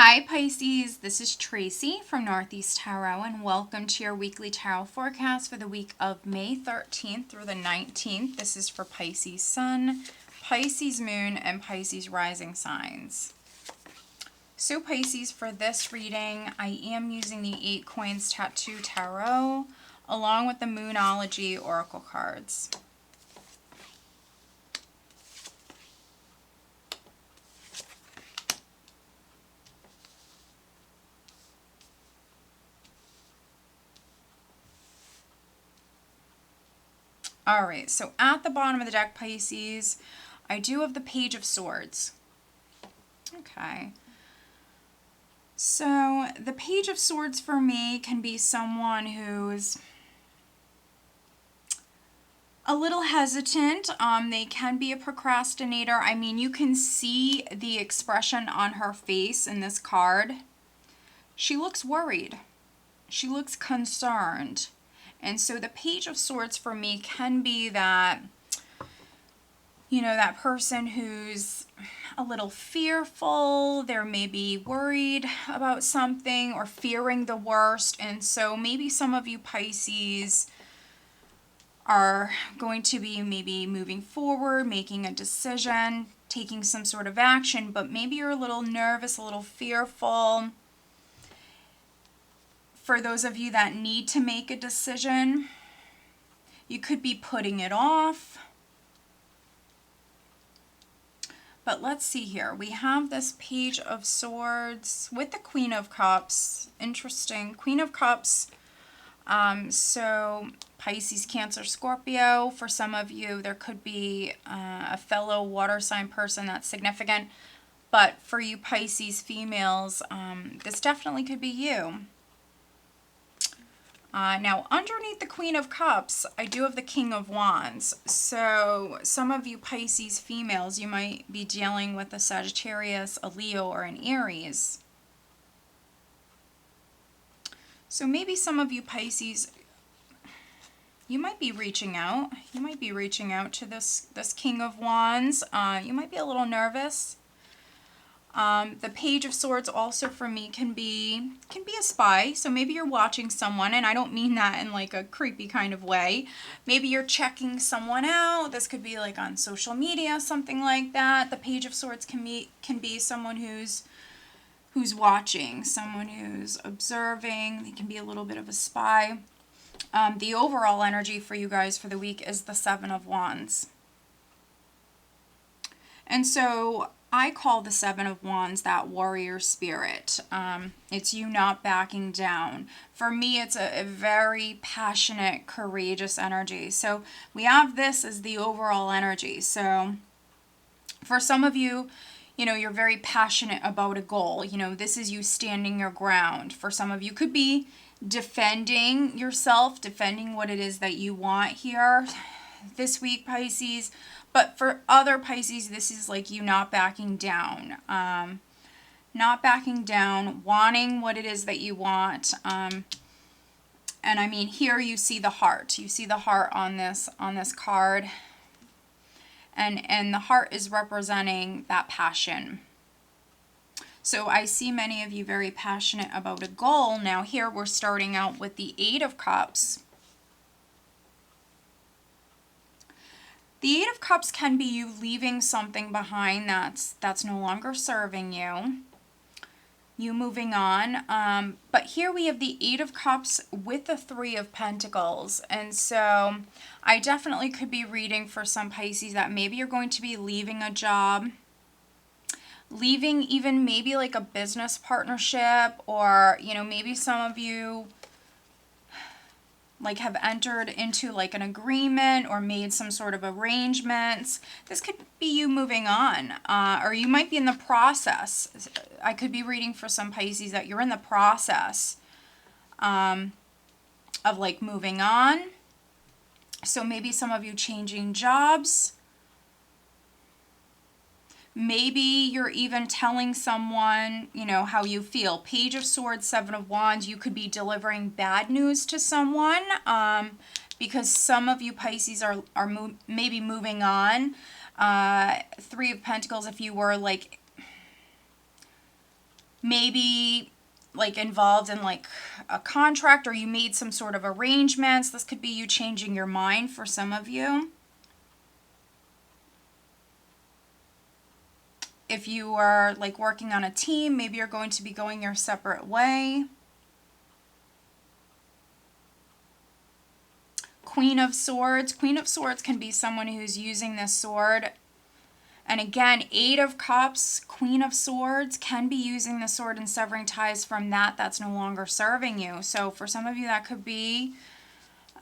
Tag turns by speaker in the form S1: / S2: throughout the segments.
S1: Hi Pisces, this is Tracy from Northeast Tarot and welcome to your weekly tarot forecast for the week of May 13th through the 19th. This is for Pisces Sun, Pisces Moon, and Pisces Rising signs. So Pisces, for this reading, I am using the 8 Coins Tattoo Tarot along with the Moonology Oracle cards. All right, so at the bottom of the deck, Pisces, I do have the Page of Swords. Okay. So the Page of Swords for me can be someone who's a little hesitant. They can be a procrastinator. I mean, you can see the expression on her face in this card. She looks worried. She looks concerned. And so the Page of Swords for me can be that, you know, that person who's a little fearful. They're maybe worried about something or fearing the worst. And so maybe some of you Pisces are going to be maybe moving forward, making a decision, taking some sort of action, but maybe you're a little nervous, a little fearful. For those of you that need to make a decision, you could be putting it off. But let's see here. We have this Page of Swords with the Queen of Cups. Interesting. Queen of Cups. So Pisces, Cancer, Scorpio. For some of you, there could be a fellow water sign person that's significant. But for you Pisces females, this definitely could be you. Now, underneath the Queen of Cups, I do have the King of Wands. So some of you Pisces females, you might be dealing with a Sagittarius, a Leo, or an Aries. So maybe some of you Pisces, you might be reaching out. You might be reaching out to this King of Wands. You might be a little nervous. The Page of Swords also for me can be a spy. So maybe you're watching someone, and I don't mean that in like a creepy kind of way. Maybe you're checking someone out. This could be like on social media, something like that. The Page of Swords can be someone who's watching, someone who's observing. They can be a little bit of a spy. The overall energy for you guys for the week is the Seven of Wands. And so I call the Seven of Wands that warrior spirit. It's you not backing down. For me, it's a very passionate, courageous energy. So we have this as the overall energy. So for some of you, you know, you're very passionate about a goal. You know, this is you standing your ground. For some of you, could be defending yourself, defending what it is that you want here this week, Pisces. But for other Pisces, this is like you not backing down. Not backing down, wanting what it is that you want. And I mean, here you see the heart. You see the heart on this card. And the heart is representing that passion. So I see many of you very passionate about a goal. Now here we're starting out with the Eight of Cups. The Eight of Cups can be you leaving something behind that's no longer serving you. You moving on. But here we have the Eight of Cups with the Three of Pentacles. And so I definitely could be reading for some Pisces that maybe you're going to be leaving a job. Leaving even maybe like a business partnership, or, you know, maybe some of you like have entered into like an agreement or made some sort of arrangements. This could be you moving on, or you might be in the process. I could be reading for some Pisces that you're in the process of like moving on. So maybe some of you changing jobs. Maybe you're even telling someone, you know, how you feel. Page of Swords, Seven of Wands, you could be delivering bad news to someone because some of you Pisces are maybe moving on. Three of Pentacles, if you were like maybe like involved in like a contract, or you made some sort of arrangements. This could be you changing your mind for some of you. If you are like working on a team, maybe you're going to be going your separate way. Queen of Swords. Queen of Swords can be someone who's using this sword. And again, Eight of Cups, Queen of Swords can be using the sword and severing ties from that's no longer serving you. So for some of you, that could be,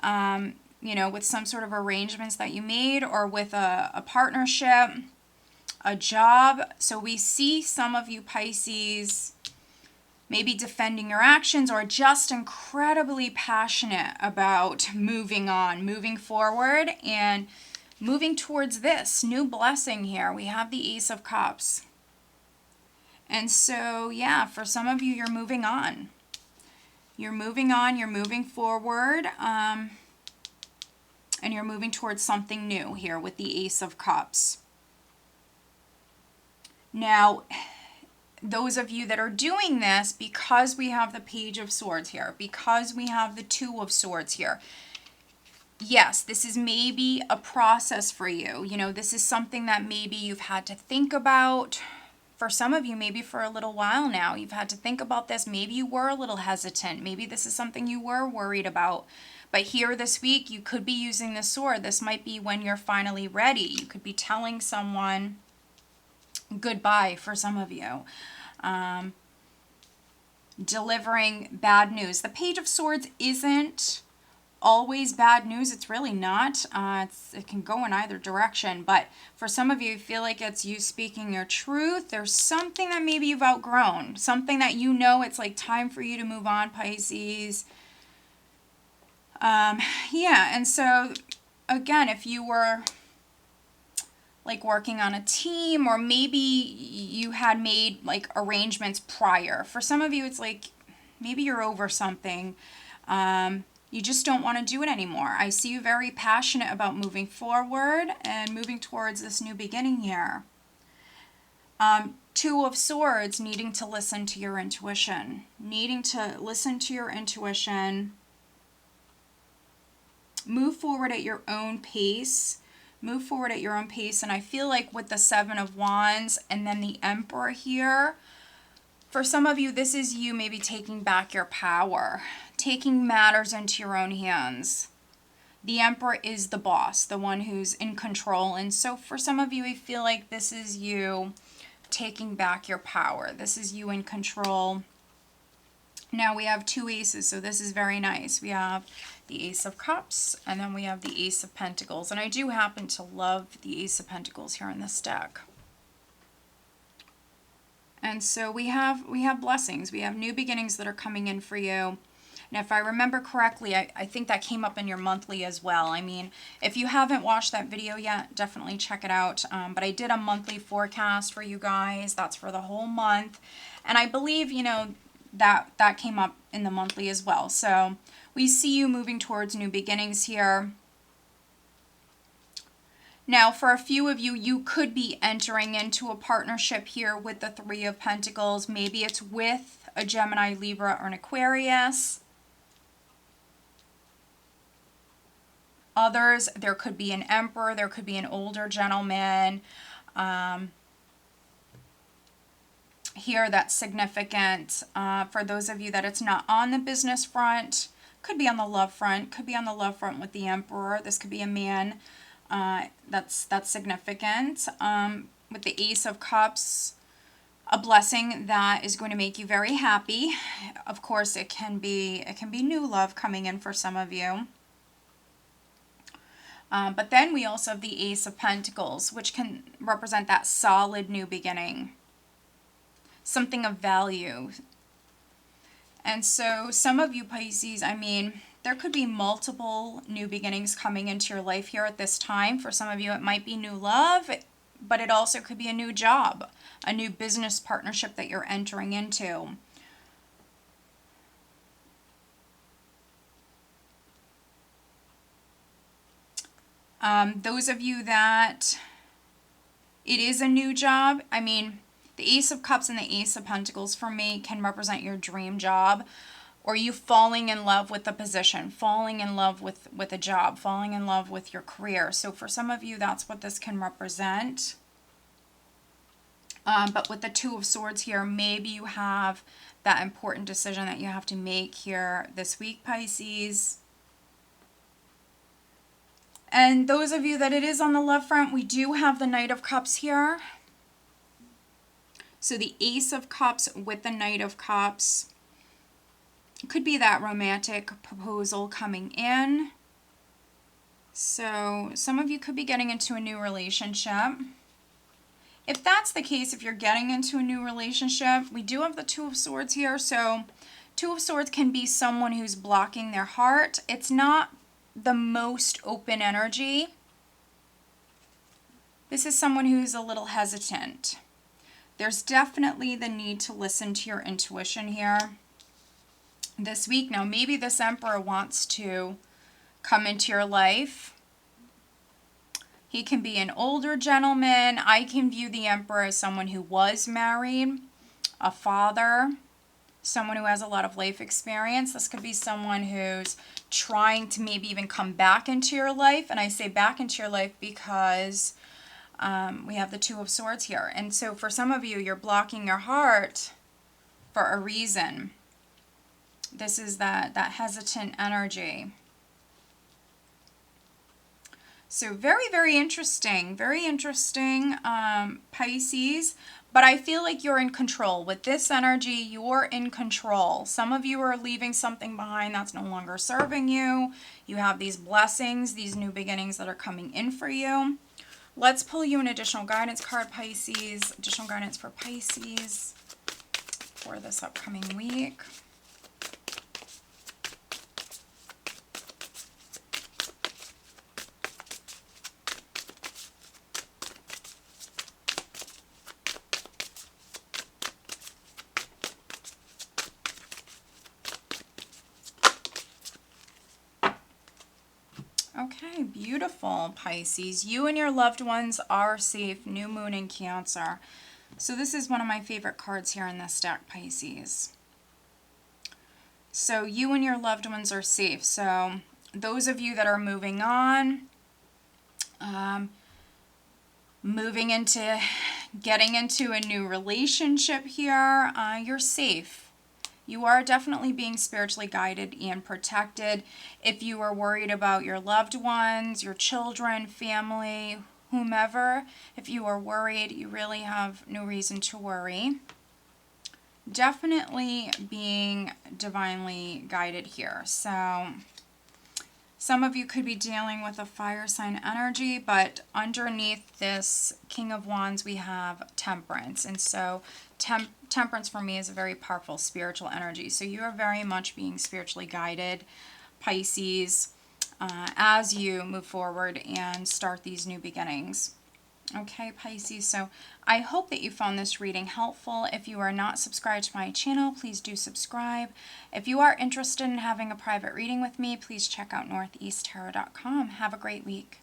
S1: you know, with some sort of arrangements that you made, or with a partnership, a job. So we see some of you Pisces maybe defending your actions, or just incredibly passionate about moving on, moving forward, and moving towards this new blessing here. We have the Ace of Cups. And so, yeah, for some of you, you're moving on. You're moving on, you're moving forward, and you're moving towards something new here with the Ace of Cups. Now, those of you that are doing this, because we have the Page of Swords here, because we have the Two of Swords here, yes, this is maybe a process for you. You know, this is something that maybe you've had to think about. For some of you, maybe for a little while now, you've had to think about this. Maybe you were a little hesitant. Maybe this is something you were worried about. But here this week, you could be using the sword. This might be when you're finally ready. You could be telling someone goodbye for some of you. Delivering bad news. The Page of Swords isn't always bad news. It's really not. It can go in either direction, but for some of you, feel like it's you speaking your truth. There's something that maybe you've outgrown, something that you know it's like time for you to move on, Pisces. Yeah, and so again, if you were like working on a team, or maybe you had made like arrangements prior. For some of you, it's like maybe you're over something. You just don't want to do it anymore. I see you very passionate about moving forward and moving towards this new beginning here. Two of Swords, needing to listen to your intuition. Needing to listen to your intuition. Move forward at your own pace. Move forward at your own pace. And I feel like with the Seven of Wands and then the Emperor here, for some of you, this is you maybe taking back your power, taking matters into your own hands. The Emperor is the boss, the one who's in control. And so for some of you, I feel like this is you taking back your power. This is you in control. Now we have two aces, so this is very nice. We have the Ace of Cups, and then we have the Ace of Pentacles. And I do happen to love the Ace of Pentacles here in this deck. And so we have blessings. We have new beginnings that are coming in for you. And if I remember correctly, I think that came up in your monthly as well. I mean, if you haven't watched that video yet, definitely check it out. But I did a monthly forecast for you guys. That's for the whole month. And I believe, you know, that came up in the monthly as well. So we see you moving towards new beginnings here. Now, for a few of you, you could be entering into a partnership here with the Three of Pentacles. Maybe it's with a Gemini, Libra, or an Aquarius. Others, there could be an Emperor, there could be an older gentleman. Here, that's significant. For those of you that it's not on the business front, could be on the love front, could be on the love front with the Emperor. This could be a man. That's significant. With the Ace of Cups, a blessing that is going to make you very happy. Of course, it can be new love coming in for some of you. But then we also have the Ace of Pentacles, which can represent that solid new beginning, something of value. And so some of you Pisces, I mean, there could be multiple new beginnings coming into your life here at this time. For some of you, it might be new love, but it also could be a new job, a new business partnership that you're entering into. Those of you that it is a new job, I mean, The Ace of Cups and the Ace of Pentacles for me can represent your dream job, or you falling in love with the position, falling in love with a job, falling in love with your career. So for some of you, that's what this can represent. But with the Two of Swords here, maybe you have that important decision that you have to make here this week, Pisces. And those of you that it is on the love front, we do have the Knight of Cups here. So the Ace of Cups with the Knight of Cups could be that romantic proposal coming in. So some of you could be getting into a new relationship. If that's the case, if you're getting into a new relationship, we do have the Two of Swords here. So Two of Swords can be someone who's blocking their heart. It's not the most open energy. This is someone who's a little hesitant. There's definitely the need to listen to your intuition here this week. Now, maybe this Emperor wants to come into your life. He can be an older gentleman. I can view the Emperor as someone who was married, a father, someone who has a lot of life experience. This could be someone who's trying to maybe even come back into your life. And I say back into your life because we have the Two of Swords here. And so for some of you, you're blocking your heart for a reason. This is that hesitant energy. So very, very interesting, Pisces. But I feel like you're in control. With this energy, you're in control. Some of you are leaving something behind that's no longer serving you. You have these blessings, these new beginnings that are coming in for you. Let's pull you an additional guidance card, Pisces. Additional guidance for Pisces for this upcoming week. Okay, beautiful, Pisces. You and your loved ones are safe. New moon in Cancer. So this is one of my favorite cards here in this deck, Pisces. So you and your loved ones are safe. So those of you that are moving on, moving into, getting into a new relationship here, you're safe. You are definitely being spiritually guided and protected. If you are worried about your loved ones, your children, family, whomever, if you are worried, you really have no reason to worry. Definitely being divinely guided here. So some of you could be dealing with a fire sign energy, but underneath this King of Wands, we have Temperance. And so Temperance for me is a very powerful spiritual energy. So you are very much being spiritually guided, Pisces, as you move forward and start these new beginnings. Okay, Pisces, so I hope that you found this reading helpful. If you are not subscribed to my channel, please do subscribe. If you are interested in having a private reading with me, please check out northeasttarot.com. Have a great week.